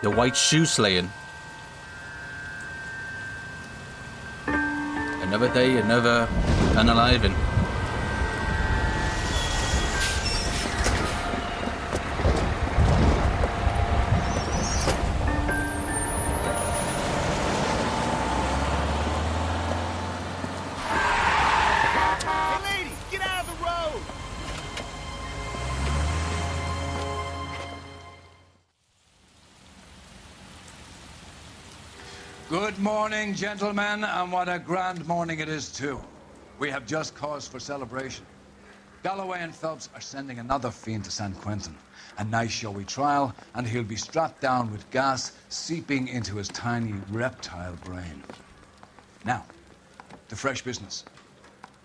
The white shoe slaying. Another day, another unaliving. Good morning, gentlemen, and what a grand morning it is, too. We have just cause for celebration. Galloway and Phelps are sending another fiend to San Quentin. A nice showy trial, and he'll be strapped down with gas seeping into his tiny reptile brain. Now, to fresh business.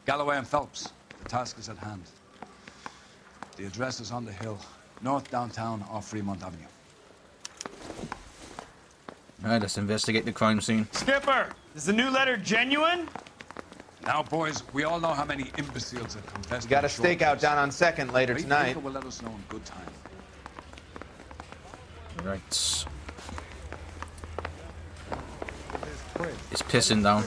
Galloway and Phelps, the task is at hand. The address is on the hill, north downtown off Fremont Avenue. All right, let's investigate the crime scene. Skipper, is the new letter genuine? Now, boys, we all know how many imbeciles have confessed. You got a stakeout down on 2nd later tonight. Baker will let us know in good time. All right. It's pissing down.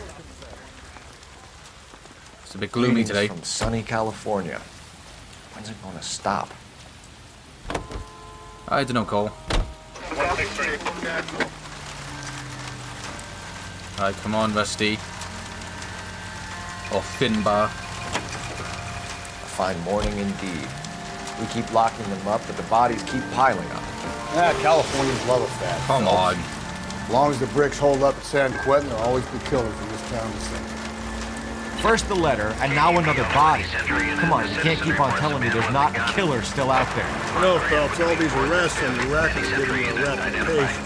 It's a bit gloomy today. From sunny California. When's it going to stop? I don't know, Cole. Alright, come on, Rusty. Or Finbar. A fine morning indeed. We keep locking them up, but the bodies keep piling up. Yeah, Californians love a fat. Come on. As long as the bricks hold up at San Quentin, there'll always be killers in this town to see. First the letter, and now another body. Come on, you can't keep on telling me there's not a killer still out there. No, Phelps, all these arrests and the records give you a reputation.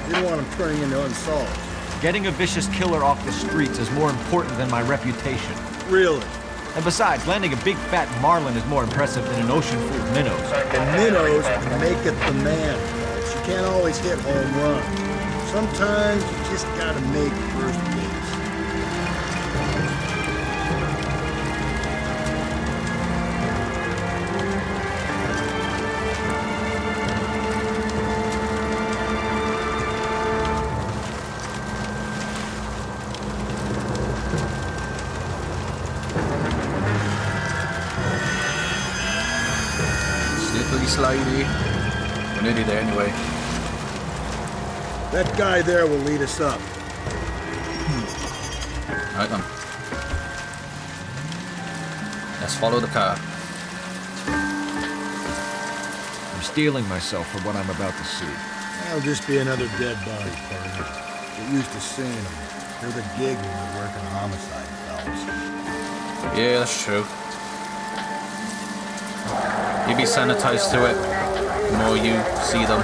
You don't want them turning into unsolved. Getting a vicious killer off the streets is more important than my reputation. Really? And besides, landing a big fat marlin is more impressive than an ocean full of minnows. And minnows make it the man, Phelps. You can't always hit home runs. Sometimes you just gotta make first base. Slidey. We're nearly there anyway. That guy there will lead us up. Right then. Let's follow the car. I'm steeling myself for what I'm about to see. That'll just be another dead body, partner. Get used to seeing them. They're the gig when you're working homicide, Phelps. Yeah, that's true. You be sanitized to it the more you see them.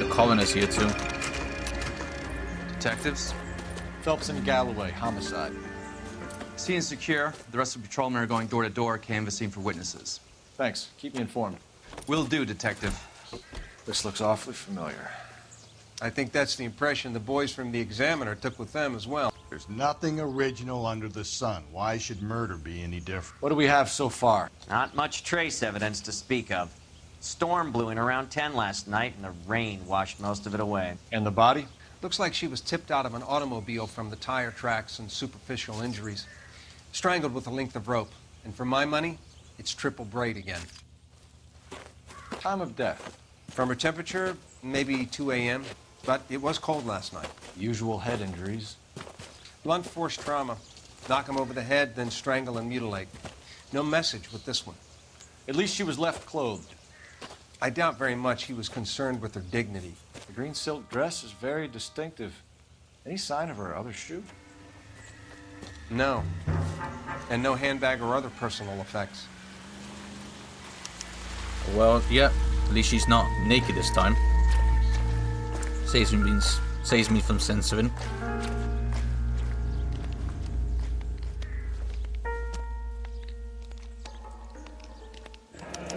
The coroner's here too. Detectives? Phelps and Galloway, homicide. Scene is secure. The rest of the patrolmen are going door to door, canvassing for witnesses. Thanks. Keep me informed. Will do, Detective. This looks awfully familiar. I think that's the impression the boys from the Examiner took with them as well. There's nothing original under the sun. Why should murder be any different? What do we have so far? Not much trace evidence to speak of. Storm blew in around 10 last night, and the rain washed most of it away. And the body? Looks like she was tipped out of an automobile from the tire tracks and superficial injuries. Strangled with a length of rope. And for my money, it's triple braid again. Time of death? From her temperature, maybe 2 a.m., but it was cold last night. Usual head injuries. Blunt force trauma. Knock him over the head, then strangle and mutilate. No message with this one. At least she was left clothed. I doubt very much he was concerned with her dignity. The green silk dress is very distinctive. Any sign of her other shoe? No. And no handbag or other personal effects. Well, yeah. At least she's not naked this time. Saves me from censoring.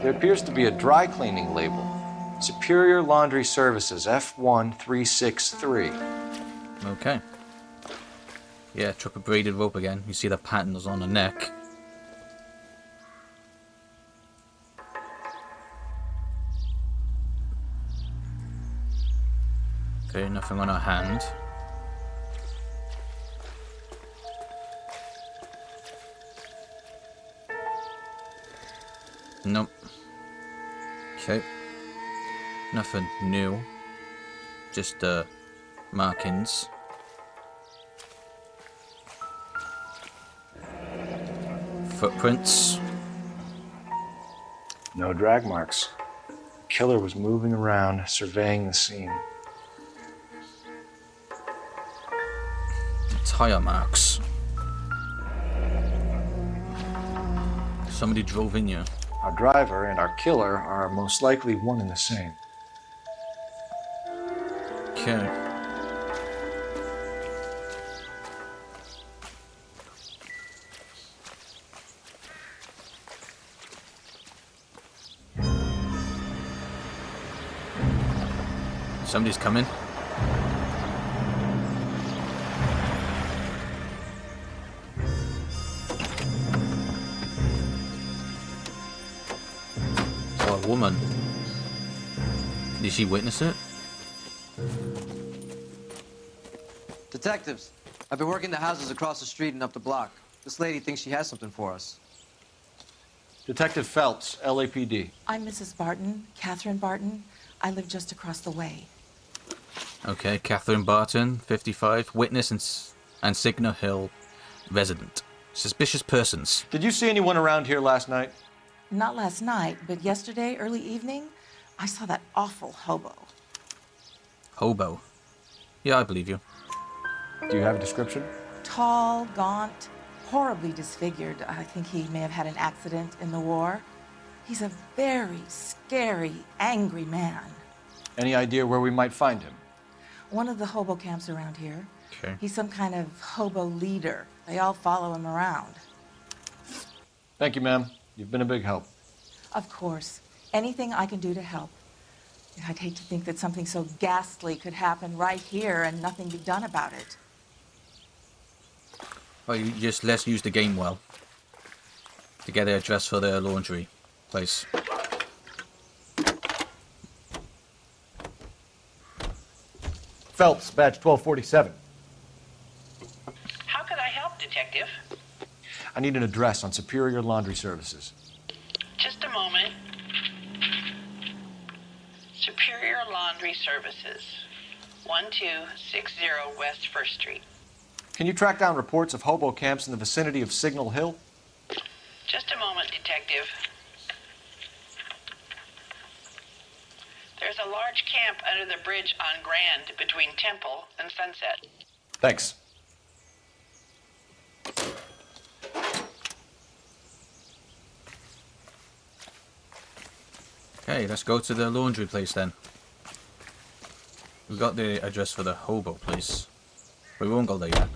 There appears to be a dry cleaning label. Superior Laundry Services, F1363. Okay. Yeah, triple braided rope again. You see the patterns on the neck. Okay, nothing on our hand. Nope. Okay. Nothing new. Just markings. Footprints. No drag marks. Killer was moving around, surveying the scene. Tire marks. Somebody drove in here. Our driver and our killer are most likely one and the same. Okay. Somebody's coming. Oh, a woman. Did she witness it? Detectives, I've been working the houses across the street and up the block. This lady thinks she has something for us. Detective Phelps, LAPD. I'm Mrs. Barton, Catherine Barton. I live just across the way. Okay, Catherine Barton, 55, witness and Signal Hill resident. Suspicious persons. Did you see anyone around here last night? Not last night, but yesterday, early evening, I saw that awful hobo. Hobo? Yeah, I believe you. Do you have a description? Tall, gaunt, horribly disfigured. I think he may have had an accident in the war. He's a very scary, angry man. Any idea where we might find him? One of the hobo camps around here. Okay. He's some kind of hobo leader. They all follow him around. Thank you, ma'am. You've been a big help. Of course. Anything I can do to help. I'd hate to think that something so ghastly could happen right here and nothing be done about it. Well, let's use the game well. To get the address for the laundry place. Phelps, badge 1247. How could I help, Detective? I need an address on Superior Laundry Services. Just a moment. Superior Laundry Services, 1260 West 1st Street. Can you track down reports of hobo camps in the vicinity of Signal Hill? Just a moment, Detective. There's a large camp under the bridge on Grand between Temple and Sunset. Thanks. Okay, let's go to the laundry place then. We got the address for the hobo place. We won't go there yet.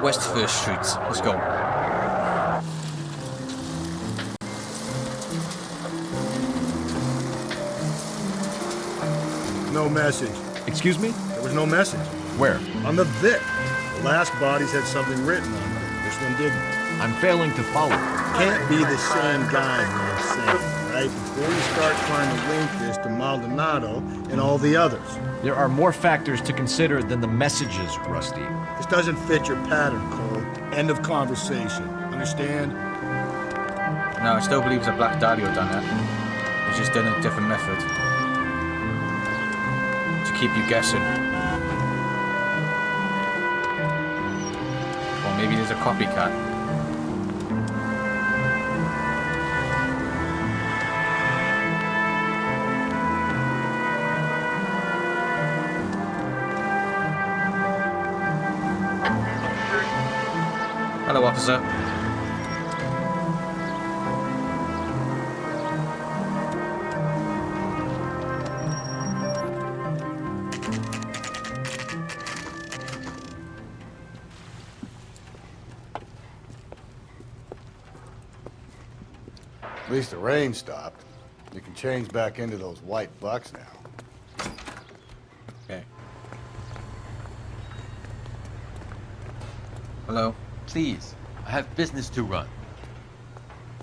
West 1st Street. Let's go. No message. Excuse me? There was no message. Where? On the Vic. The last bodies had something written on them. This one didn't. I'm failing to follow. Can't be the same guy, I'm saying, right? Before you start trying to link this to Maldonado and all the others. There are more factors to consider than the messages, Rusty. This doesn't fit your pattern, Cole. End of conversation. Understand? No, I still believe it's a Black Dahlia done that. He's just done a different method. To keep you guessing. Or maybe there's a copycat. Hello, officer. At least the rain stopped. You can change back into those white bucks now. Okay. Hello. Please, I have business to run.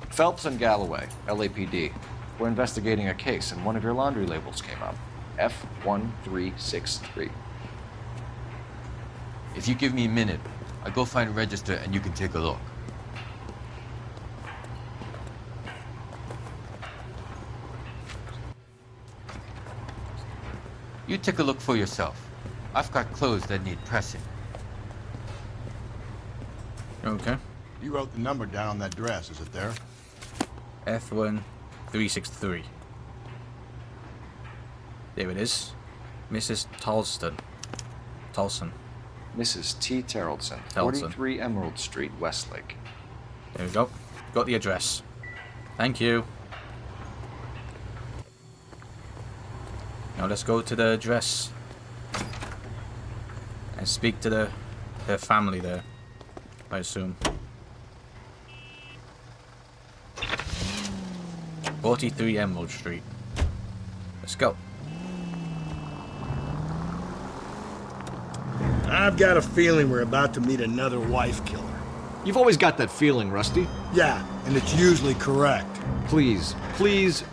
Phelps and Galloway, LAPD. We're investigating a case, and one of your laundry labels came up. F1363. If you give me a minute, I'll go find a register and you can take a look. You take a look for yourself. I've got clothes that need pressing. Okay. You wrote the number down on that dress, is it there? F1363. There it is. Mrs. Tolson. Mrs. T. Terrelson, 43 Emerald Street, Westlake. There we go. Got the address. Thank you. Now let's go to the address and speak to her family there, I assume. 43 Emerald Street. Let's go. I've got a feeling we're about to meet another wife killer. You've always got that feeling, Rusty. Yeah, and it's usually correct. Please,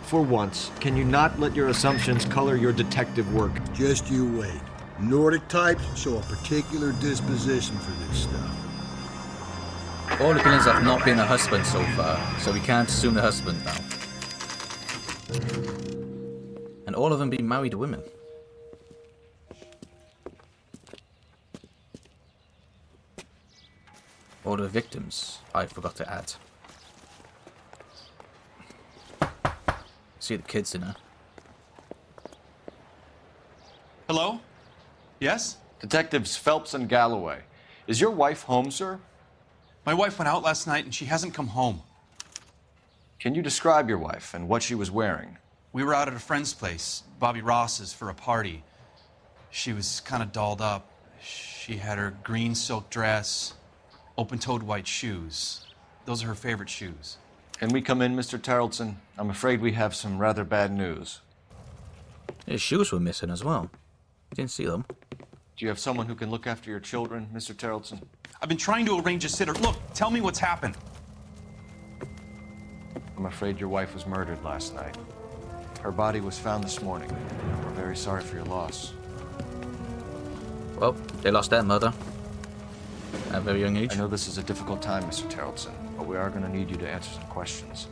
for once, can you not let your assumptions color your detective work? Just you wait. Nordic types show a particular disposition for this stuff. All the killings have not been a husband so far, so we can't assume the husband now. And all of them being married women. All the victims, I forgot to add. See the kids in her. Hello? Yes? Detectives Phelps and Galloway. Is your wife home, sir? My wife went out last night and she hasn't come home. Can you describe your wife and what she was wearing? We were out at a friend's place, Bobby Ross's, for a party. She was kind of dolled up. She had her green silk dress, open-toed white shoes. Those are her favorite shoes. Can we come in, Mr. Tarleton? I'm afraid we have some rather bad news. His shoes were missing as well. You didn't see them. Do you have someone who can look after your children, Mr. Tarleton? I've been trying to arrange a sitter. Look, tell me what's happened. I'm afraid your wife was murdered last night. Her body was found this morning. We're very sorry for your loss. Well, they lost their mother at a very young age. I know this is a difficult time, Mr. Tarleton, but we are going to need you to answer some questions.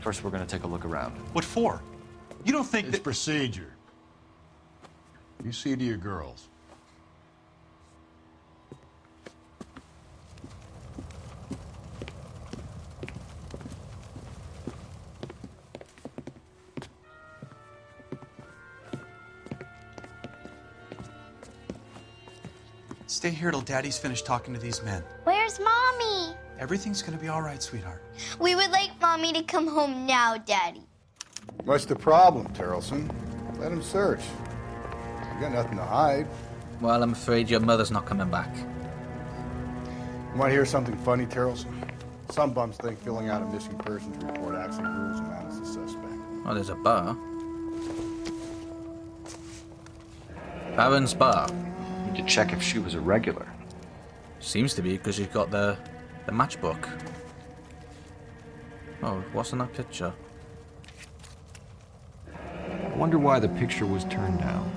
First, we're going to take a look around. What for? You don't think It's procedure. You see to your girls. Stay here till Daddy's finished talking to these men. Where's Mommy? Everything's gonna be all right, sweetheart. We would like Mommy to come home now, Daddy. What's the problem, Tarleton? Let him search. You got nothing to hide. Well, I'm afraid your mother's not coming back. You want to hear something funny, Tarleton? Some bums think filling out a missing persons report actually rules him out as a suspect. Oh, there's a bar. Baron's Bar. Need to check if she was a regular. Seems to be, because she's got the matchbook. Oh, what's in that picture? I wonder why the picture was turned down.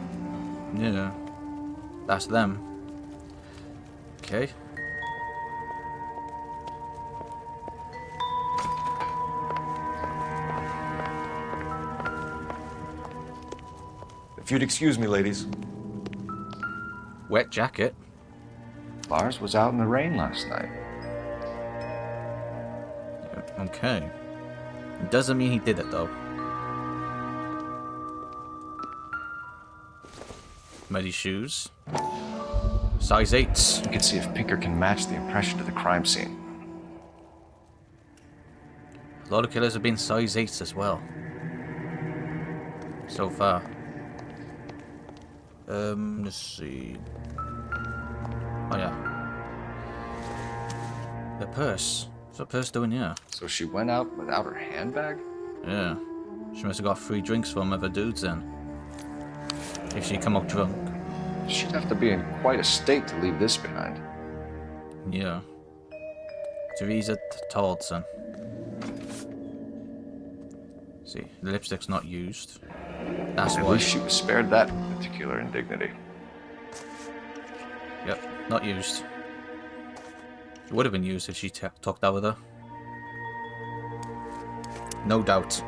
Yeah. That's them. Okay. If you'd excuse me, ladies. Wet jacket. Lars was out in the rain last night. Okay. It doesn't mean he did it, though. Muddy shoes. Size 8s. You can see if Pinker can match the impression to the crime scene. A lot of killers have been size 8s as well. So far. Let's see. Oh yeah. The purse. What's the purse doing here? So she went out without her handbag? Yeah. She must have got free drinks from other dudes then. If she come out drunk. She'd have to be in quite a state to leave this behind. Yeah. Teresa Torldson. See, the lipstick's not used. That's At why. least she was spared that particular indignity. Yep, not used. It would have been used if she talked out with her. No doubt.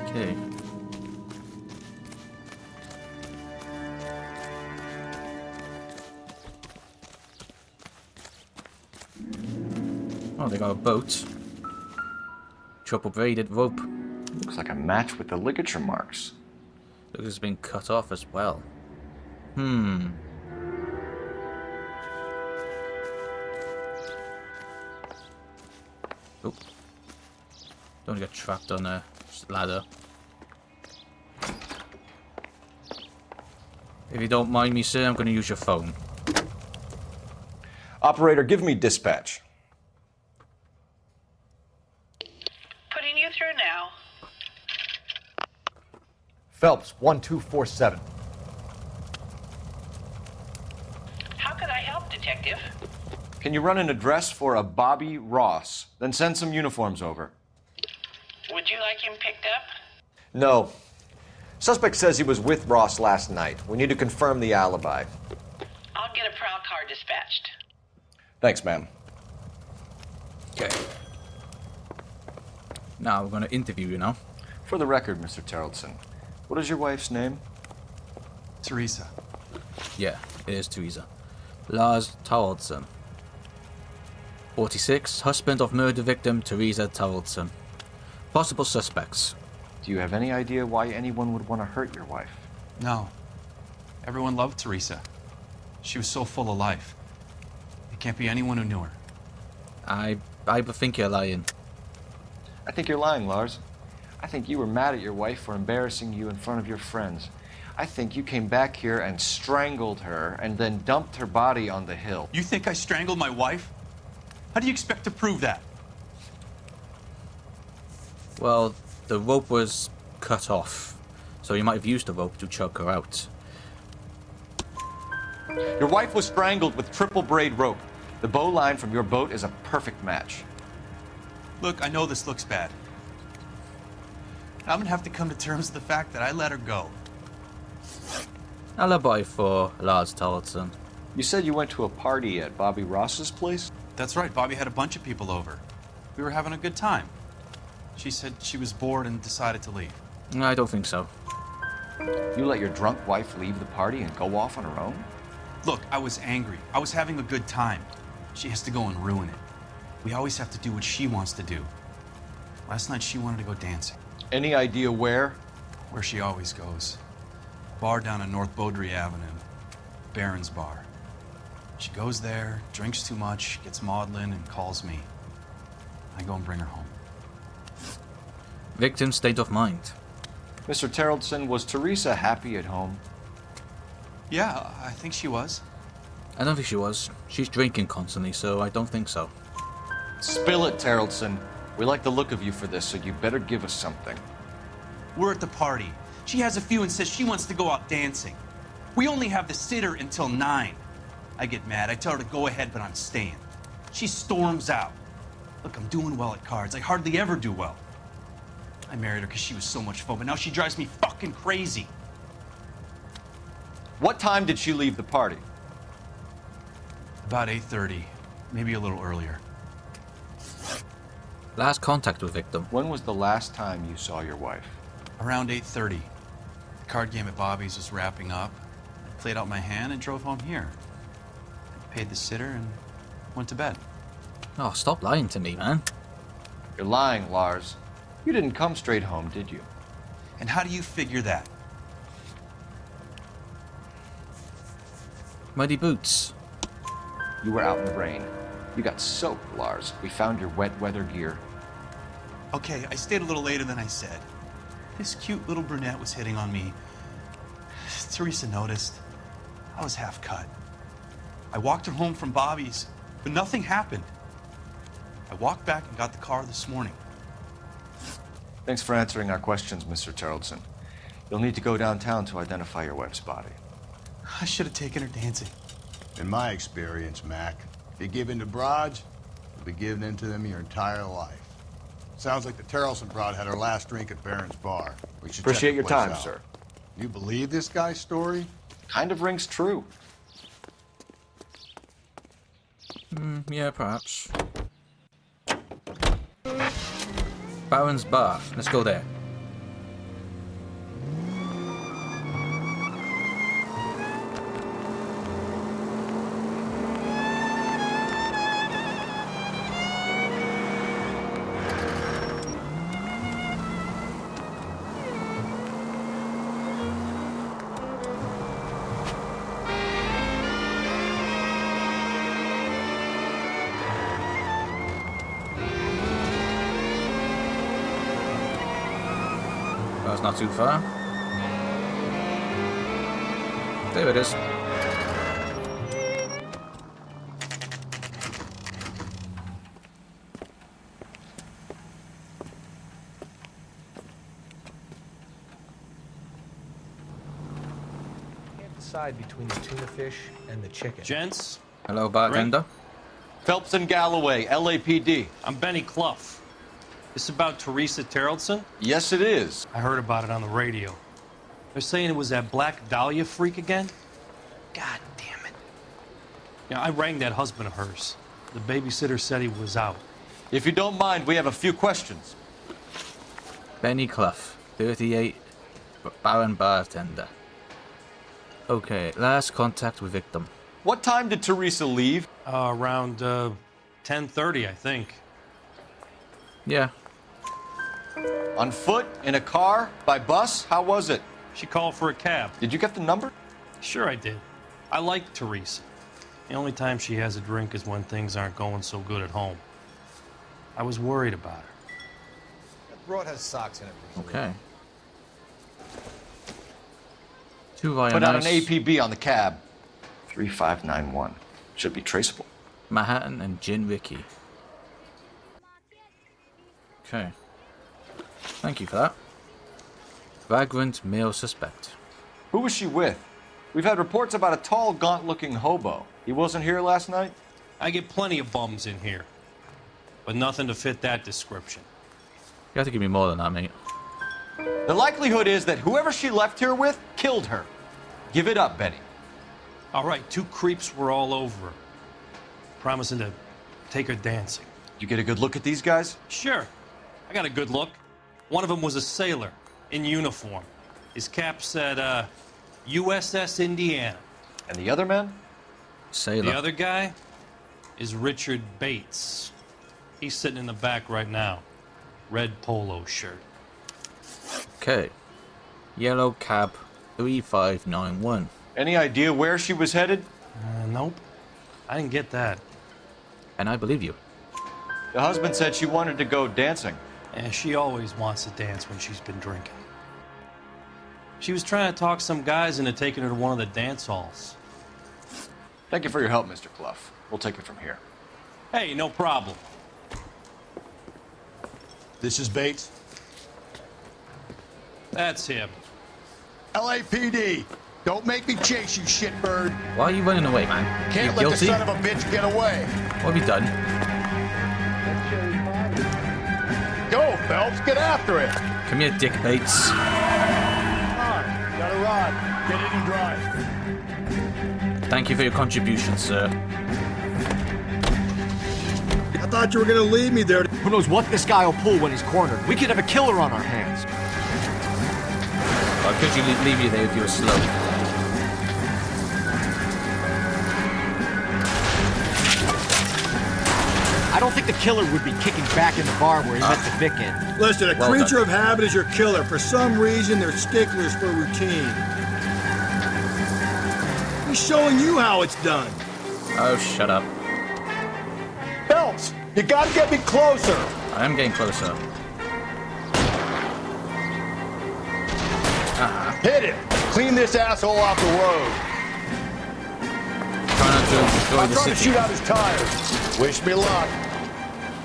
Okay. Oh, they got a boat. Triple braided rope. Looks like a match with the ligature marks. Looks like it's been cut off as well. Hmm. Oh. Don't get trapped on a ladder. If you don't mind me, sir, I'm going to use your phone. Operator, give me dispatch. Putting you through now. Phelps, 1247. How could I help, Detective? Can you run an address for a Bobby Ross? Then send some uniforms over. Would you like him picked up? No. Suspect says he was with Ross last night. We need to confirm the alibi. I'll get a prowl car dispatched. Thanks, ma'am. Okay. Now we're going to interview you now. For the record, Mr. Terrellson, what is your wife's name? Teresa. Yeah, it is Teresa. Lars Torldson. 46, husband of murder victim Teresa Torldson. Possible suspects. Do you have any idea why anyone would want to hurt your wife? No. Everyone loved Teresa. She was so full of life. It can't be anyone who knew her. I think you're lying. I think you're lying, Lars. I think you were mad at your wife for embarrassing you in front of your friends. I think you came back here and strangled her and then dumped her body on the hill. You think I strangled my wife? How do you expect to prove that? Well, the rope was cut off, so you might have used the rope to choke her out. Your wife was strangled with triple braid rope. The bow line from your boat is a perfect match. Look, I know this looks bad. I'm gonna have to come to terms with the fact that I let her go. Alibi for Lars Torldson. You said you went to a party at Bobby Ross's place? That's right, Bobby had a bunch of people over. We were having a good time. She said she was bored and decided to leave. I don't think so. You let your drunk wife leave the party and go off on her own? Look, I was angry. I was having a good time. She has to go and ruin it. We always have to do what she wants to do. Last night she wanted to go dancing. Any idea where? Where she always goes. Bar down on North Beaudry Avenue. Baron's Bar. She goes there, drinks too much, gets maudlin, and calls me. I go and bring her home. Victim's state of mind. Mr. Terrellson, was Teresa happy at home? Yeah, I think she was. I don't think she was. She's drinking constantly, so I don't think so. Spill it, Terrellson. We like the look of you for this, so you better give us something. We're at the party. She has a few and says she wants to go out dancing. We only have the sitter until 9. I get mad. I tell her to go ahead, but I'm staying. She storms out. Look, I'm doing well at cards. I hardly ever do well. I married her because she was so much fun, but now she drives me fucking crazy. What time did she leave the party? About 8:30, maybe a little earlier. Last contact with victim. When was the last time you saw your wife? Around 8:30. The card game at Bobby's was wrapping up. I played out my hand and drove home here. I paid the sitter and went to bed. Oh, stop lying to me, man. You're lying, Lars. You didn't come straight home, did you? And how do you figure that? Muddy boots. You were out in the rain. You got soaked, Lars. We found your wet weather gear. Okay, I stayed a little later than I said. This cute little brunette was hitting on me. Teresa noticed. I was half cut. I walked her home from Bobby's, but nothing happened. I walked back and got the car this morning. Thanks for answering our questions, Mr. Terrellson. You'll need to go downtown to identify your wife's body. I should have taken her dancing. In my experience, Mac, if you give in to broads, you'll be giving in to them your entire life. Sounds like the Terrelson broad had her last drink at Barron's bar. We should Appreciate check your the place time, out. sir. You believe this guy's story? Kind of rings true. Yeah, perhaps. Barron's bar. Let's go there. That's not too far. There it is. Can't decide between the tuna fish and the chicken. Gents? Hello, bartender. Phelps and Galloway, LAPD. I'm Benny Clough. This about Teresa Terrelson? Yes, it is. I heard about it on the radio. They're saying it was that Black Dahlia freak again? God damn it. Yeah, I rang that husband of hers. The babysitter said he was out. If you don't mind, we have a few questions. Benny Clough, 38, Baron bartender. Okay, last contact with victim. What time did Teresa leave? Around 10:30, I think. Yeah. On foot? In a car? By bus? How was it? She called for a cab. Did you get the number? Sure I did. I like Teresa. The only time she has a drink is when things aren't going so good at home. I was worried about her. That broad has socks in it. Okay. Two Put out an ionized- APB on the cab. 3591. Should be traceable. Manhattan and Gin Ricky. Okay. Thank you for that. Vagrant male suspect. Who was she with? We've had reports about a tall, gaunt-looking hobo. He wasn't here last night? I get plenty of bums in here, but nothing to fit that description. You have to give me more than that, mate. The likelihood is that whoever she left here with killed her. Give it up, Benny. All right, two creeps were all over her, promising to take her dancing. You get a good look at these guys? Sure. I got a good look. One of them was a sailor in uniform. His cap said, USS Indiana. And the other man? Sailor. The other guy is Richard Bates. He's sitting in the back right now. Red polo shirt. Okay. Yellow cab 3591. Any idea where she was headed? Nope. I didn't get that. And I believe you. The husband said she wanted to go dancing. And she always wants to dance when she's been drinking. She was trying to talk some guys into taking her to one of the dance halls. Thank you for your help, Mr. Clough. We'll take it from here. Hey, no problem. This is Bates. That's him. LAPD. Don't make me chase you, shitbird. Why are you running away, man? Can't you let guilty? the son of a bitch get away. What have you done? Go, Phelps. Get after it. Come here, Dick Bates. Come on. Got a rod. Get in and drive. Thank you for your contribution, sir. I thought you were gonna leave me there. Who knows what this guy will pull when he's cornered? We could have a killer on our hands. Or could you leave you there if you were slow? I don't think the killer would be kicking back in the bar where he met the Vic in. Listen, a Well creature done. of habit is your killer. For some reason, they're sticklers for routine. He's showing you how it's done. Oh, shut up. Phelps, you gotta get me closer. I am getting closer. Hit it. Clean this asshole off the road. Try not to destroy I'm the trying to city. shoot out his tires. Wish me luck.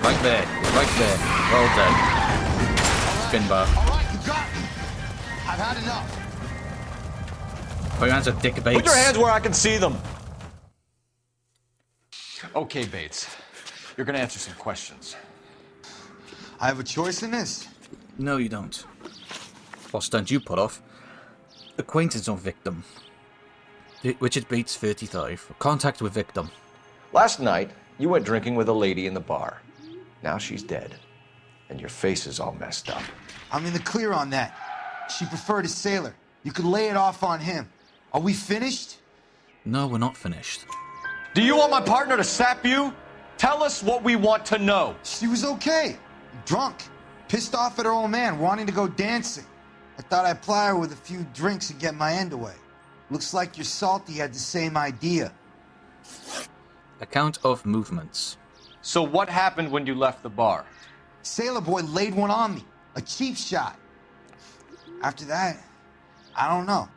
Right there. Right there. Well done. Spin bar. All right, you got me. I I've had enough. Put your hands up, Dick Bates. Put your hands where I can see them. Okay, Bates. You're gonna answer some questions. I have a choice in this? No, you don't. What stunt you put off? Acquaintance on victim. Richard Bates, 35. Contact with victim. Last night, you went drinking with a lady in the bar. Now she's dead. And your face is all messed up. I'm in the clear on that. She preferred a sailor. You could lay it off on him. Are we finished? No, we're not finished. Do you want my partner to sap you? Tell us what we want to know. She was okay. Drunk. Pissed off at her old man, wanting to go dancing. I thought I'd ply her with a few drinks and get my end away. Looks like your salty had the same idea. Account of movements. So what happened when you left the bar? Sailor boy laid one on me. A cheap shot. After that, I don't know.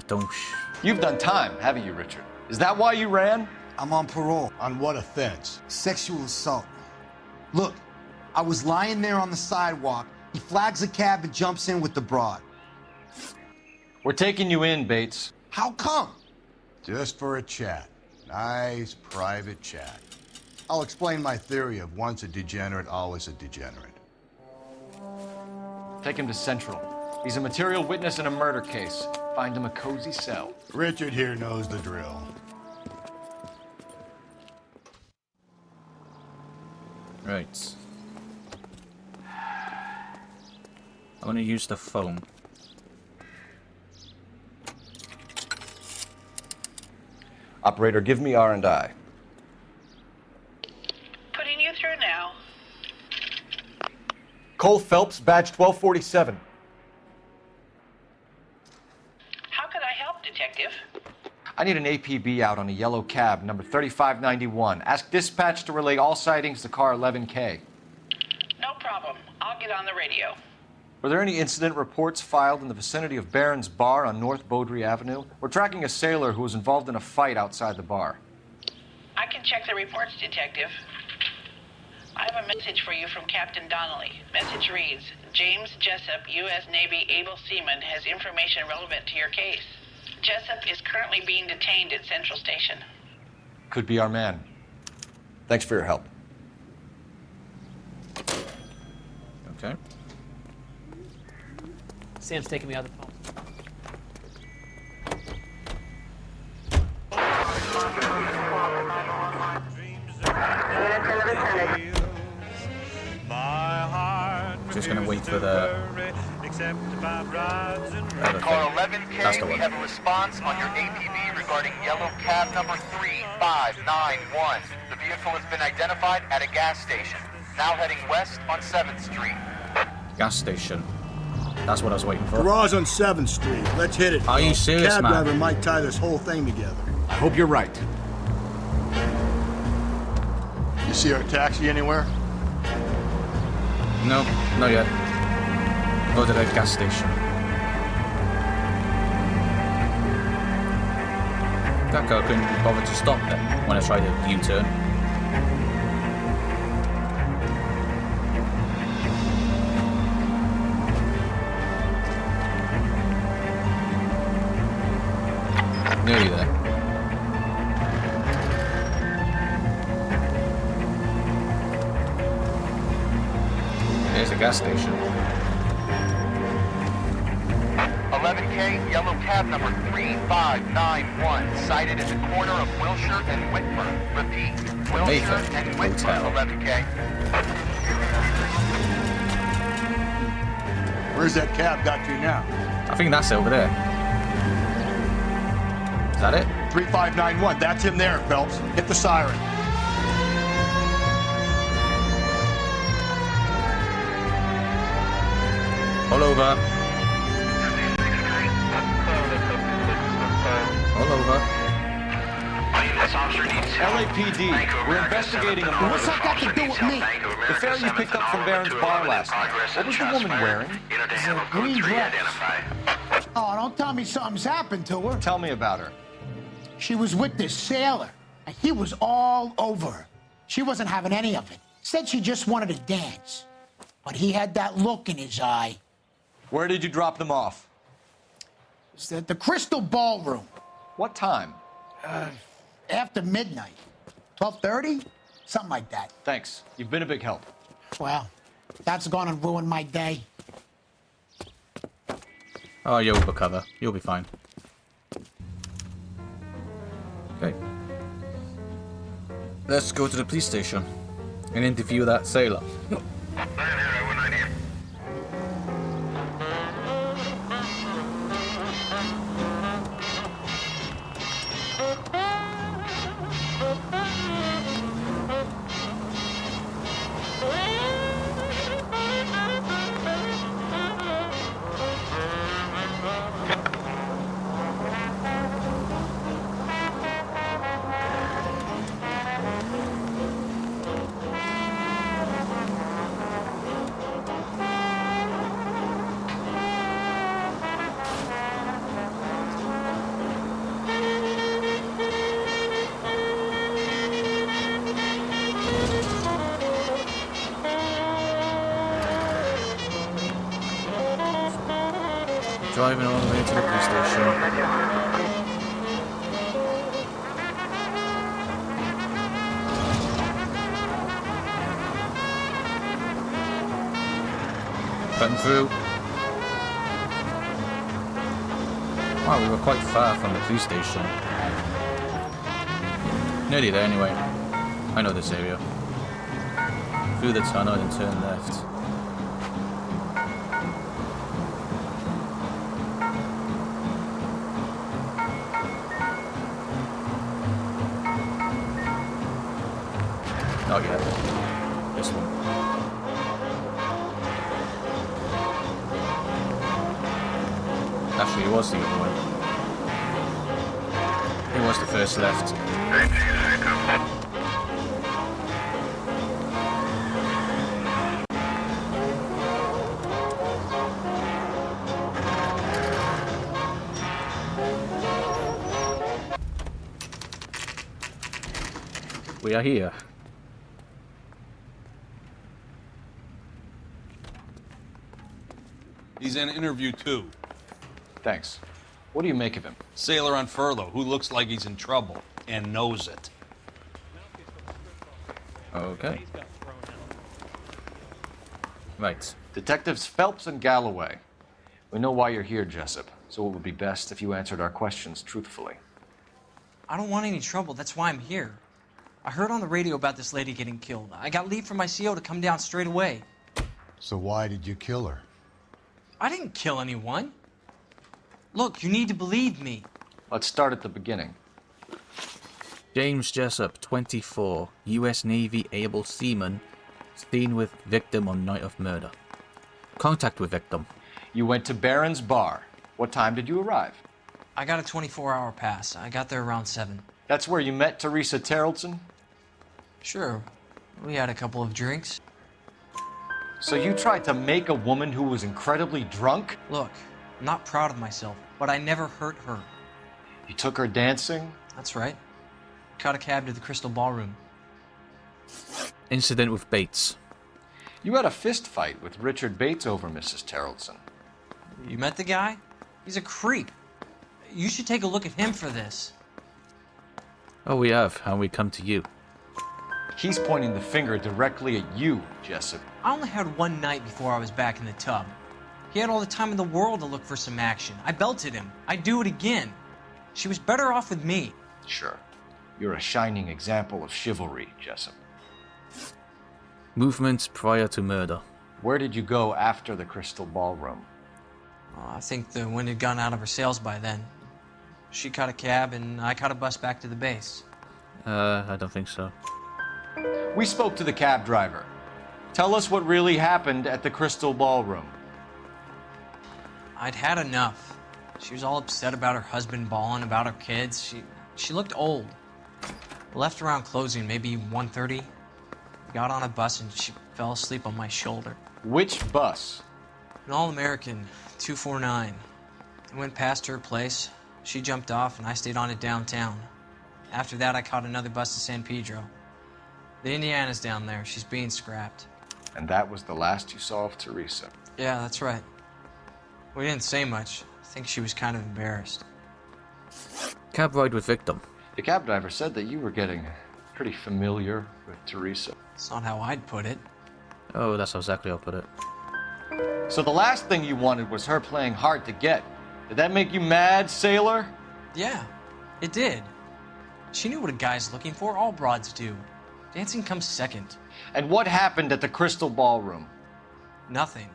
Don't. You've done time, haven't you, Richard? Is that why you ran? I'm on parole. On what offense? Sexual assault. Look, I was lying there on the sidewalk. He flags a cab and jumps in with the broad. We're taking you in, Bates. How come? Just for a chat. Nice private chat. I'll explain my theory of once a degenerate, always a degenerate. Take him to Central. He's a material witness in a murder case. Find him a cozy cell. Richard here knows the drill. Right. I want to use the phone. Operator, give me R&I. Putting you through now. Cole Phelps, badge 1247. How could I help, Detective? I need an APB out on a yellow cab, number 3591. Ask dispatch to relay all sightings to car 11K. No problem. I'll get on the radio. Were there any incident reports filed in the vicinity of Barron's Bar on North Beaudry Avenue? We're tracking a sailor who was involved in a fight outside the bar. I can check the reports, Detective. I have a message for you from Captain Donnelly. Message reads, James Jessup, U.S. Navy able seaman, has information relevant to your case. Jessup is currently being detained at Central Station. Could be our man. Thanks for your help. Okay. Sam's taking me out of the phone. Just gonna wait for the other Car thing. 11K, That's the we one. have a response on your APB regarding yellow cab number 3591. The vehicle has been identified at a gas station. Now heading west on 7th Street. Gas station. That's what I was waiting for. Garage on 7th Street. Let's hit it. Are you serious, Cab man? driver might tie this whole thing together. I hope you're right. You see our taxi anywhere? No, not yet. Go to the gas station. That car couldn't be bothered to stop then when I tried a U-turn. Nearly there. There's the gas station. 11K, yellow cab number 3591, sighted at the corner of Wilshire and Whitburn. Repeat, Wilshire Mayfair and Whitburn, Hotel. 11K. Where's that cab got to now? I think that's over there. Is that it? 3591, that's him there, Phelps. Hit the siren. All over. All over. LAPD, we're investigating a murder. What's that got to do with me? The fare you picked up from Barron's Bar last night. What was the woman wearing? It's a green dress. Oh, don't tell me something's happened to her. Tell me about her. She was with this sailor, and he was all over her. She wasn't having any of it. Said she just wanted to dance. but he had that look in his eye. Where did you drop them off? It's the Crystal Ballroom. What time? After midnight. 12:30? Something like that. Thanks. You've been a big help. Well, that's gonna ruin my day. Oh, you'll recover. You'll be fine. Okay. Let's go to the police station and interview that sailor. Driving all the way to the police station. Cutting through. Wow, we were quite far from the police station. Nearly there anyway. I know this area. Through the tunnel and turn left. Not yet. This one. Actually, it was the other one. It was the first left. We are here. He's in interview 2. Thanks. What do you make of him? Sailor on furlough who looks like he's in trouble and knows it. Okay. Right. Detectives Phelps and Galloway. We know why you're here, Jessup, so it would be best if you answered our questions truthfully. I don't want any trouble. That's why I'm here. I heard on the radio about this lady getting killed. I got leave from my CO to come down straight away. So why did you kill her? I didn't kill anyone. Look, you need to believe me. Let's start at the beginning. James Jessup, 24, U.S. Navy able seaman, seen with victim on night of murder. Contact with victim. You went to Barron's Bar. What time did you arrive? I got a 24-hour pass. I got there around 7. That's where you met Teresa Terrelson? Sure. We had a couple of drinks. So you tried to make a woman who was incredibly drunk? Look, I'm not proud of myself, but I never hurt her. You took her dancing? That's right. Caught a cab to the Crystal Ballroom. Incident with Bates. You had a fist fight with Richard Bates over Mrs. Terrelson. You met the guy? He's a creep. You should take a look at him for this. Oh, we have, and we come to you. He's pointing the finger directly at you, Jessup. I only had one night before I was back in the tub. He had all the time in the world to look for some action. I belted him. I'd do it again. She was better off with me. Sure. You're a shining example of chivalry, Jessup. Movements prior to murder. Where did you go after the Crystal Ballroom? I think the wind had gone out of her sails by then. She caught a cab, and I caught a bus back to the base. I don't think so. We spoke to the cab driver. Tell us what really happened at the Crystal Ballroom. I'd had enough. She was all upset about her husband bawling about her kids. She looked old. Left around closing, maybe 1:30. Got on a bus and she fell asleep on my shoulder. Which bus? An All-American, 249. I went past her place. She jumped off and I stayed on it downtown. After that, I caught another bus to San Pedro. The Indiana's down there. She's being scrapped. And that was the last you saw of Teresa. Yeah, that's right. We didn't say much. I think she was kind of embarrassed. Cab ride with victim. The cab driver said that you were getting pretty familiar with Teresa. It's not how I'd put it. Oh, that's exactly how I put it. So the last thing you wanted was her playing hard to get. Did that make you mad, sailor? Yeah, it did. She knew what a guy's looking for. All broads do. Dancing comes second. And what happened at the Crystal Ballroom? Nothing.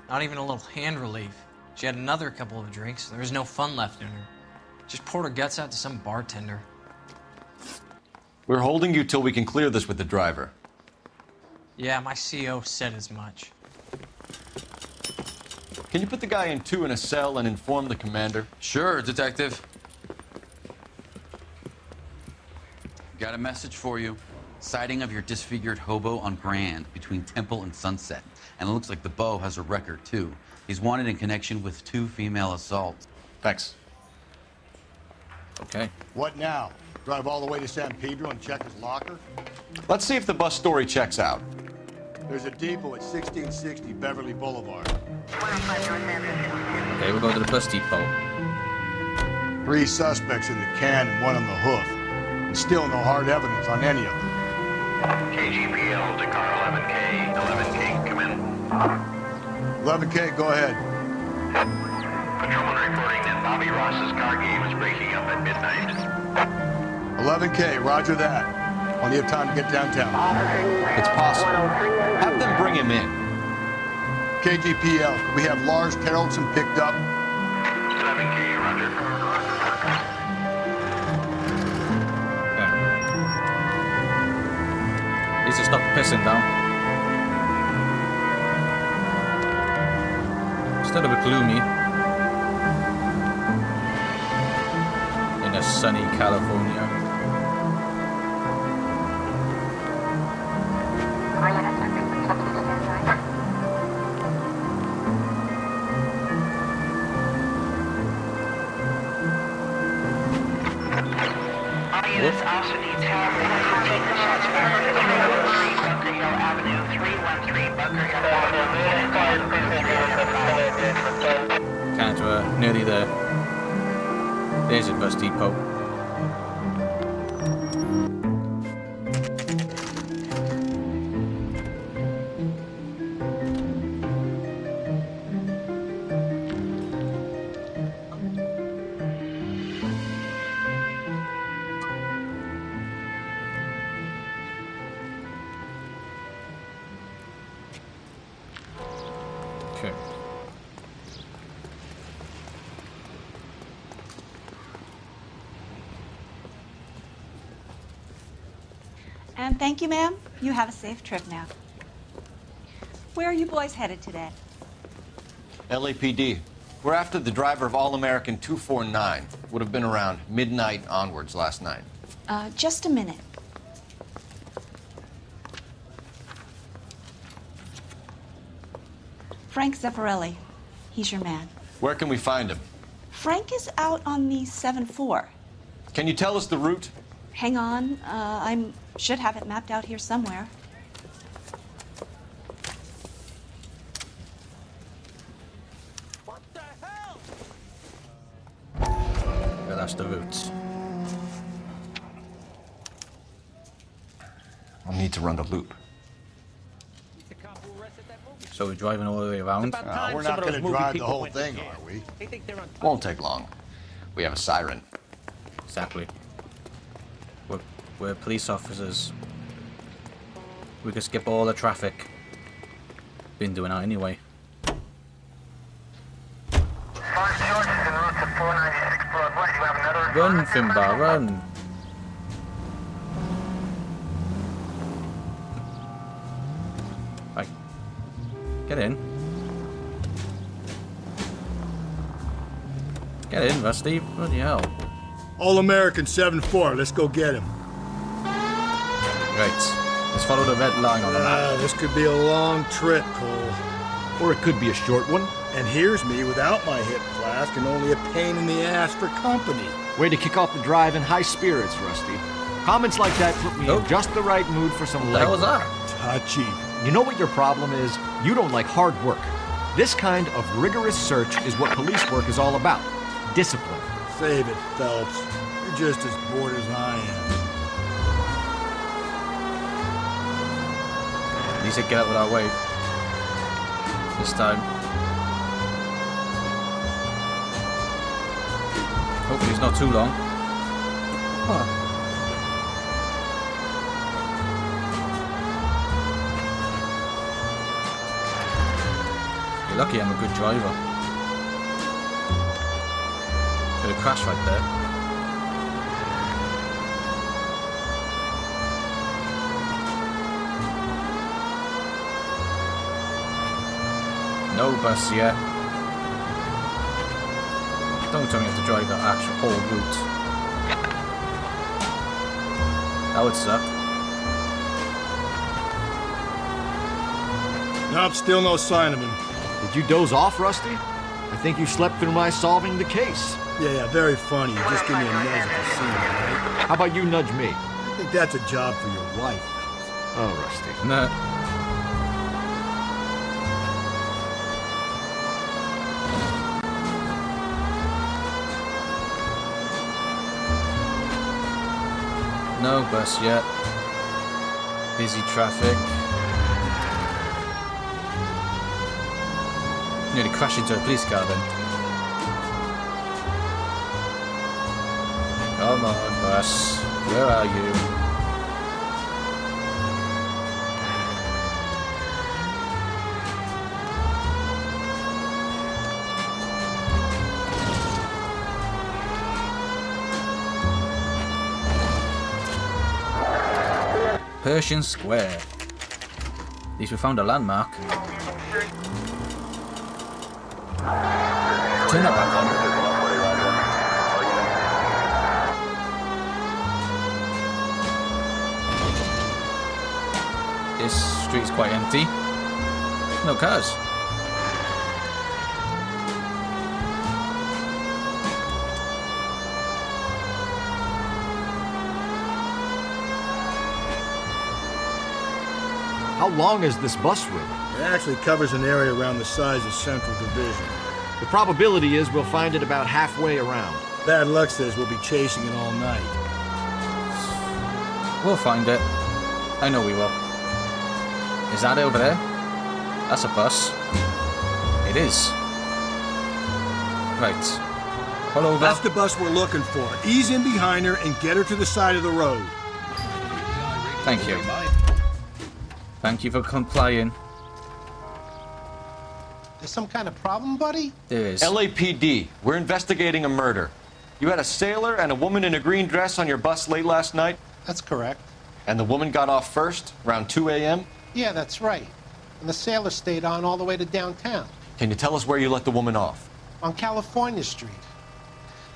Not even a little hand relief. She had another couple of drinks. There was no fun left in her. Just poured her guts out to some bartender. We're holding you till we can clear this with the driver. Yeah, my CO said as much. Can you put the guy in 2 in a cell and inform the commander? Sure, Detective. Got a message for you. Sighting of your disfigured hobo on Grand between Temple and Sunset. And it looks like the beau has a record, too. He's wanted in connection with 2 female assaults. Thanks. Okay. What now? Drive all the way to San Pedro and check his locker? Let's see if the bus story checks out. There's a depot at 1660 Beverly Boulevard. Okay, we'll go to the bus depot. 3 suspects in the can and 1 on the hoof. And still no hard evidence on any of them. KGPL to car 11K. 11K, come in. 11K, go ahead. Patrolman reporting that Bobby Ross's car game is breaking up at midnight. 11K, roger that. Plenty of time to get downtown. It's possible. Have them bring him in. KGPL, we have Lars Carrollson picked up. 11K, roger. At least it's not pissing down. Still a bit gloomy. In a sunny California. Units also need help to take the shots back to 313 Bunker Hill Avenue, 313 Bunker Hill Avenue. Kind of nearly there. There's a bus depot. Okay. And thank you, ma'am. You have a safe trip now. Where are you boys headed today? LAPD. We're after the driver of All-American 249. Would have been around midnight onwards last night. Just a minute. Frank Zeffirelli. He's your man. Where can we find him? Frank is out on the 7-4. Can you tell us the route? Hang on. I should have it mapped out here somewhere. Yeah, that's the route. I'll need to run the loop. So we're driving all the way around? We're not going to drive the whole thing, are we? Won't take long. We have a siren. Exactly. We're police officers. We can skip all the traffic. Been doing that anyway. Run, Finbar, run! Right. Get in. Get in, Rusty. Bloody hell. All-American 7-4. Let's go get him. Right. Let's follow the red line on the map. This could be a long trip, Cole. Or it could be a short one. And here's me without my hip flask and only a pain in the ass for company. Way to kick off the drive in high spirits, Rusty. Comments like that put me in just the right mood for some What the hell was that? Touchy. You know what your problem is? You don't like hard work. This kind of rigorous search is what police work is all about. Discipline. Save it, Phelps. You're just as bored as I am. At least I get out of our way. This time. Hopefully it's not too long. Huh. You're lucky I'm a good driver. Could have crashed right there. No bus yet. Don't tell me I have to drive that actual whole route. That would suck. Nope, still no sign of him. Did you doze off, Rusty? I think you slept through my solving the case. Yeah, very funny. You just give me a nudge if you see me, right? How about you nudge me? I think that's a job for your wife. Oh, Rusty. No. No bus yet. Busy traffic. Nearly crashed into a police car then. Come on, bus. Where are you? Pershing Square. At least we found a landmark. Turn that back on. This street's quite empty. No cars. How long is this bus route? It actually covers an area around the size of Central Division. The probability is we'll find it about halfway around. Bad luck says we'll be chasing it all night. We'll find it. I know we will. Is that it over there? That's a bus. It is. Right. Pull over. That's the bus we're looking for. Ease in behind her and get her to the side of the road. Thank you. Thank you for complying. There's some kind of problem, buddy? There is. LAPD, we're investigating a murder. You had a sailor and a woman in a green dress on your bus late last night? That's correct. And the woman got off first, around 2 a.m.? Yeah, that's right. And the sailor stayed on all the way to downtown. Can you tell us where you let the woman off? On California Street.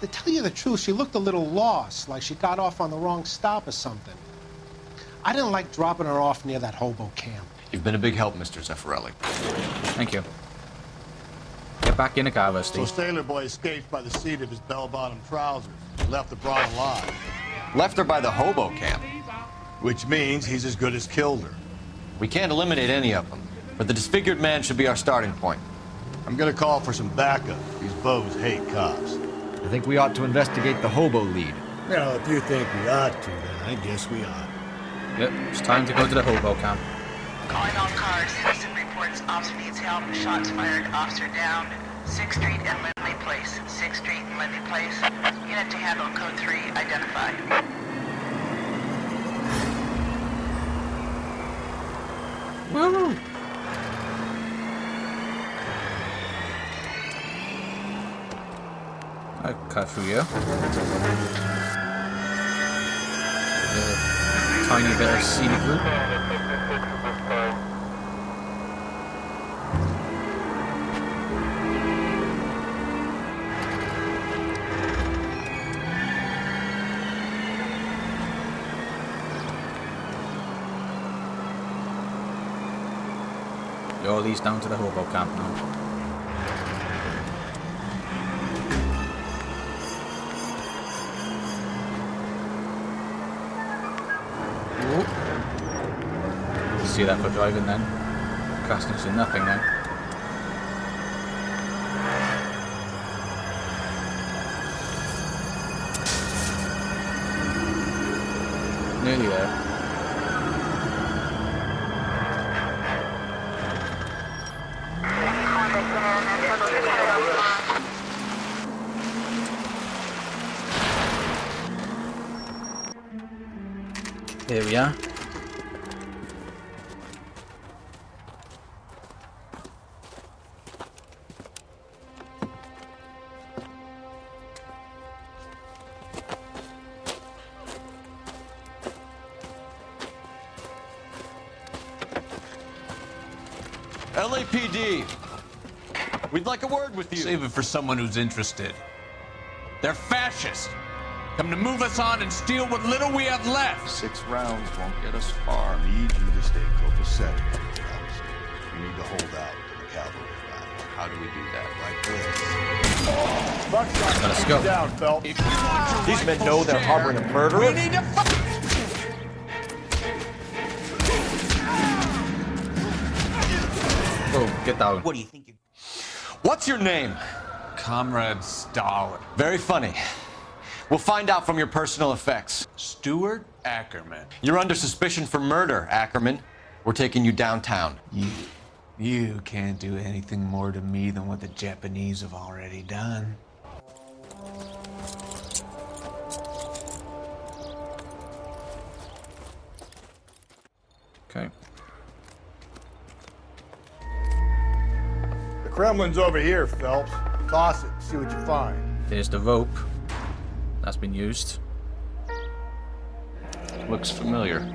To tell you the truth, she looked a little lost, like she got off on the wrong stop or something. I didn't like dropping her off near that hobo camp. You've been a big help, Mr. Zeffirelli. Thank you. Get back in the car, Rusty. So Sailor Boy escaped by the seat of his bell-bottom trousers. Left the broad alive. Left her by the hobo camp. Which means he's as good as killed her. We can't eliminate any of them, but the disfigured man should be our starting point. I'm gonna call for some backup. These bows hate cops. I think we ought to investigate the hobo lead. Well, if you think we ought to, then I guess we ought. Yep, it's time to go to the hobo camp. Calling all cars. Citizen reports officer needs help. Shots fired. Officer down. 6th Street and Lindley Place. 6th Street and Lindley Place. Unit to handle code 3 identified. Woo! I cut through here. Tiny bit of scenic route. All these down to the hobo camp now. see that for driving then. Crashed into nothing then. Nearly there. Here we are. LAPD, we'd like a word with you. Save it for someone who's interested. They're fascists. Come to move us on and steal what little we have left. 6 rounds won't get us far. I need you to stay copacetic, Phelps. You need to hold out to the cavalry line. How do we do that? Like this. Let's go. Down, Phelps. These men know they're harboring a murderer. We need to Oh, get down. What do you think you... What's your name? Comrade Stalin. Very funny. We'll find out from your personal effects. Stuart Ackerman. You're under suspicion for murder, Ackerman. We're taking you downtown. You can't do anything more to me than what the Japanese have already done. Okay. The Kremlin's over here, Phelps. Toss it, see what you find. There's the rope. That's been used. Looks familiar.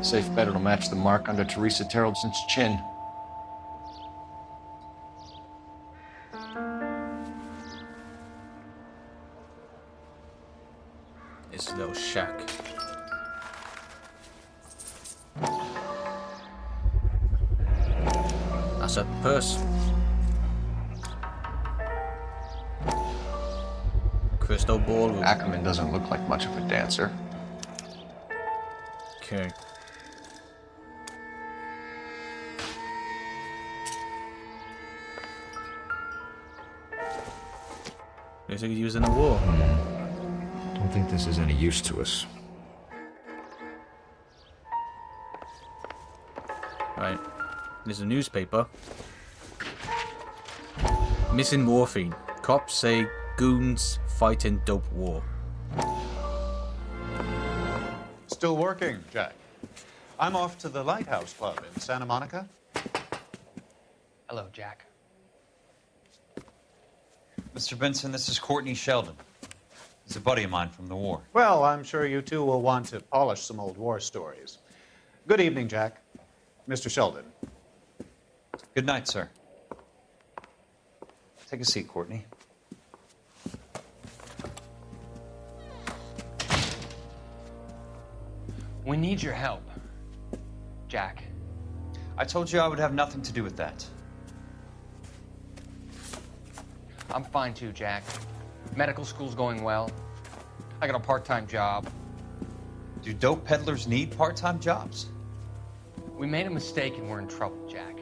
Safe bet it'll match the mark under Teresa Terrelson's chin. It's a little shack. That's a purse. Crystal ballroom. Ackerman doesn't look like much of a dancer. Okay. Looks like he's using a war. Don't think this is any use to us. Right. There's a newspaper. Missing morphine. Cops say goons fighting dope war. Still working, Jack. I'm off to the Lighthouse Club in Santa Monica. Hello, Jack. Mr. Benson, this is Courtney Sheldon. He's a buddy of mine from the war. Well, I'm sure you two will want to polish some old war stories. Good evening, Jack. Mr. Sheldon. Good night, sir. Take a seat, Courtney. We need your help, Jack. I told you I would have nothing to do with that. I'm fine too, Jack. Medical school's going well. I got a part-time job. Do dope peddlers need part-time jobs? We made a mistake and we're in trouble, Jack.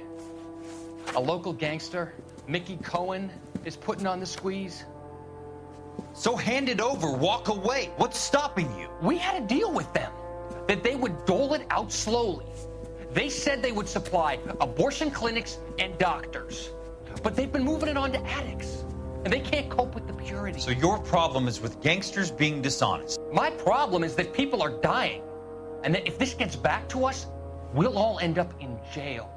A local gangster, Mickey Cohen, is putting on the squeeze. So hand it over, walk away. What's stopping you? We had a deal with them that they would dole it out slowly. They said they would supply abortion clinics and doctors, but they've been moving it on to addicts, and they can't cope with the purity. So your problem is with gangsters being dishonest. My problem is that people are dying, and that if this gets back to us, we'll all end up in jail.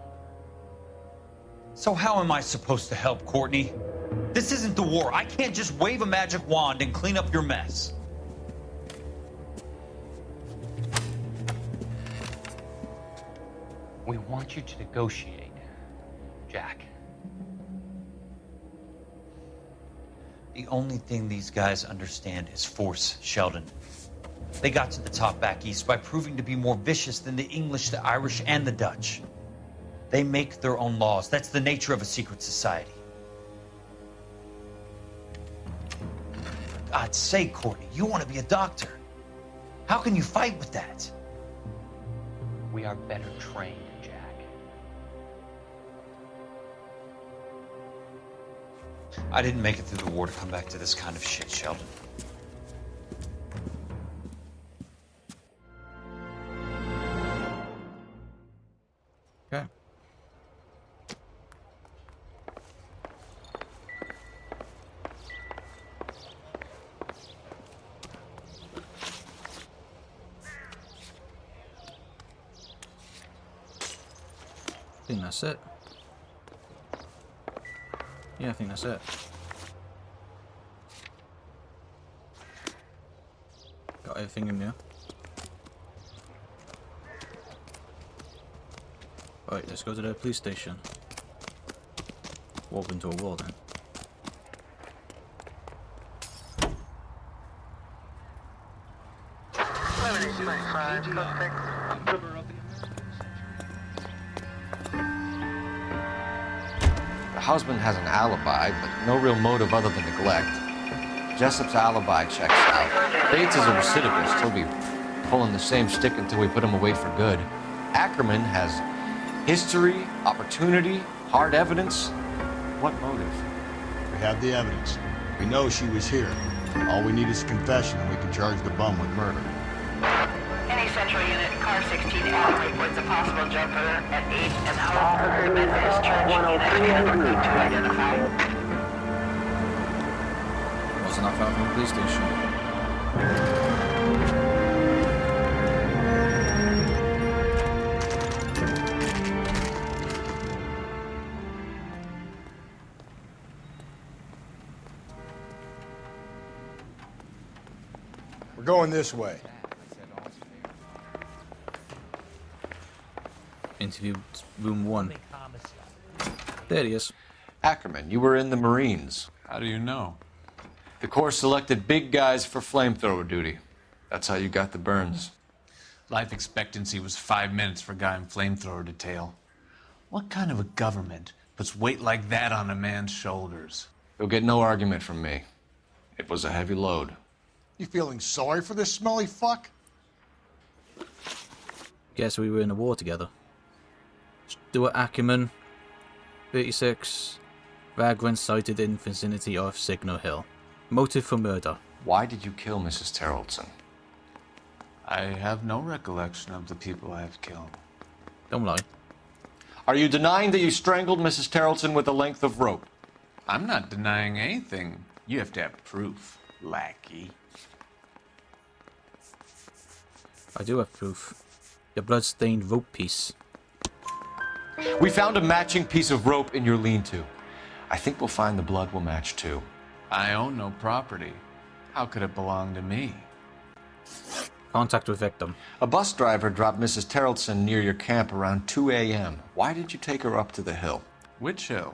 So how am I supposed to help, Courtney? This isn't the war. I can't just wave a magic wand and clean up your mess. We want you to negotiate, Jack. The only thing these guys understand is force, Sheldon. They got to the top back east by proving to be more vicious than the English, the Irish, and the Dutch. They make their own laws. That's the nature of a secret society. For God's sake, Courtney, you want to be a doctor. How can you fight with that? We are better trained, Jack. I didn't make it through the war to come back to this kind of shit, Sheldon. Okay. I think that's it. Yeah, I think that's it. Got everything in there. Right, let's go to the police station. Walk into a wall then. The husband has an alibi, but no real motive other than neglect. Jessup's alibi checks out. Bates is a recidivist. He'll be pulling the same stick until we put him away for good. Ackerman has history, opportunity, hard evidence. What motive? We have the evidence. We know she was here. All we need is a confession, and we can charge the bum with murder. Any central unit, car 16 alley reports a possible jumper at 8 and Home Methodist Church in Edinburgh to identify. Wasn't that far from the police station? We're going this way. Interview room 1. There he is. Ackerman, you were in the Marines. How do you know? The Corps selected big guys for flamethrower duty. That's how you got the burns. Life expectancy was 5 minutes for a guy in flamethrower detail. What kind of a government puts weight like that on a man's shoulders? You'll get no argument from me. It was a heavy load. You feeling sorry for this smelly fuck? Guess we were in a war together. Stuart Ackerman, 36, vagrant sighted in vicinity of Signal Hill. Motive for murder. Why did you kill Mrs. Terrellson? I have no recollection of the people I have killed. Don't lie. Are you denying that you strangled Mrs. Terrellson with a length of rope? I'm not denying anything. You have to have proof, lackey. I do have proof. The blood-stained rope piece. We found a matching piece of rope in your lean-to. I think we'll find the blood will match too. I own no property. How could it belong to me? Contact with victim. A bus driver dropped Mrs. Terrellson near your camp around 2 a.m. Why did you take her up to the hill? Which hill?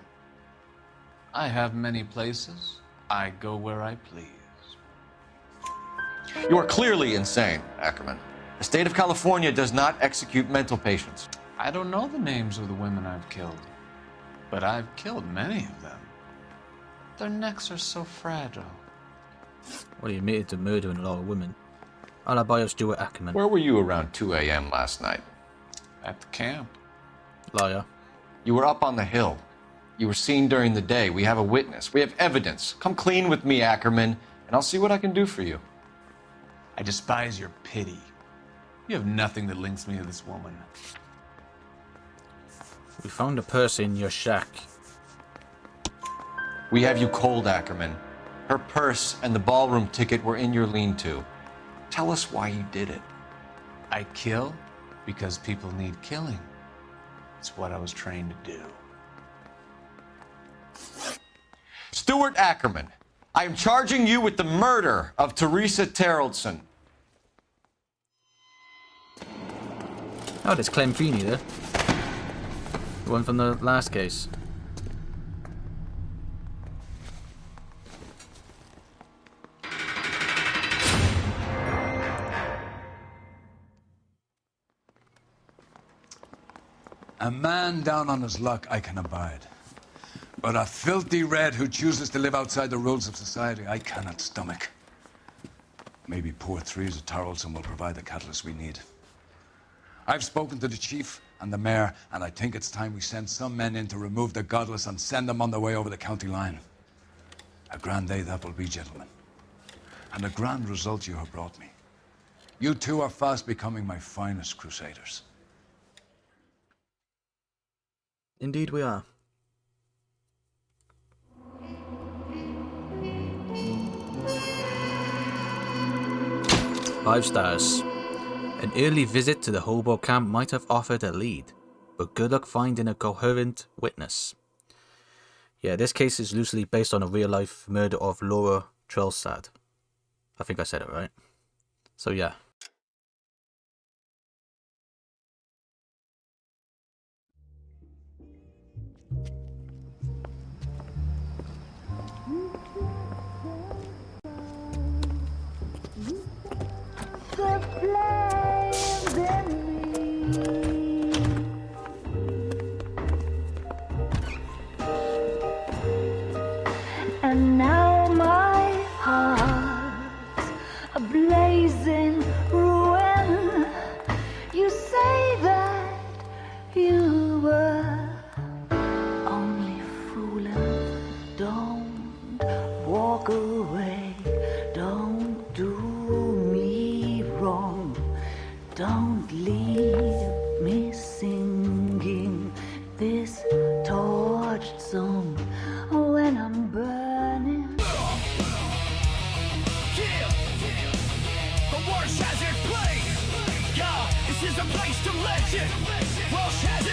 I have many places. I go where I please. You are clearly insane, Ackerman. The state of California does not execute mental patients. I don't know the names of the women I've killed, but I've killed many of them. Their necks are so fragile. Well, he admitted to murdering a lot of women. Alibi of Stuart Ackerman. Where were you around 2 a.m. last night? At the camp. Liar. You were up on the hill. You were seen during the day. We have a witness. We have evidence. Come clean with me, Ackerman, and I'll see what I can do for you. I despise your pity. You have nothing that links me to this woman. We found a purse in your shack. We have you cold, Ackerman. Her purse and the ballroom ticket were in your lean-to. Tell us why you did it. I kill because people need killing. It's what I was trained to do. Stuart Ackerman, I am charging you with the murder of Teresa Terrellson. Oh, there's Clem Feeney there. The one from the last case. A man down on his luck I can abide. But a filthy red who chooses to live outside the rules of society, I cannot stomach. Maybe poor Teresa Terrellson will provide the catalyst we need. I've spoken to the chief and the mayor, and I think it's time we send some men in to remove the godless and send them on their way over the county line. A grand day that will be, gentlemen. And a grand result you have brought me. You two are fast becoming my finest crusaders. Indeed we are. Five stars. An early visit to the hobo camp might have offered a lead, but good luck finding a coherent witness. Yeah, this case is loosely based on a real-life murder of Laura Trelsad. I think I said it right. So yeah. And now my heart's a blazing ruin. You say that you were only fooling. Don't walk away. Don't do me wrong. Don't leave me singing this torched song when I'm burning. The worst has it played. Yeah, this is a place to legend. Welsh has